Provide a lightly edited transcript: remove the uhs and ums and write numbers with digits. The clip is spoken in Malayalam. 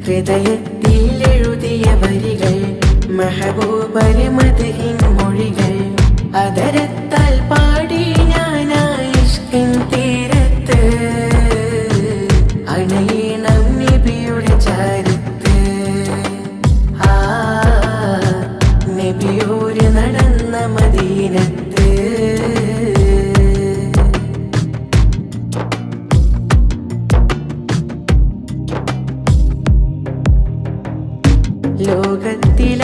ഹൃദയത്തിൽ എഴുതിയ വരികൾ മെഹബൂബരെ മദ്ഹിൻ മൊഴികൾ അതരത്താൽ പാടി ഞാനാ ഇഷ്കിൻ തീരത്ത് അണയണം നബിയുടെ ചാരത്ത് നബിയോര് നടന്ന മദീനത്ത് ലോകത്തില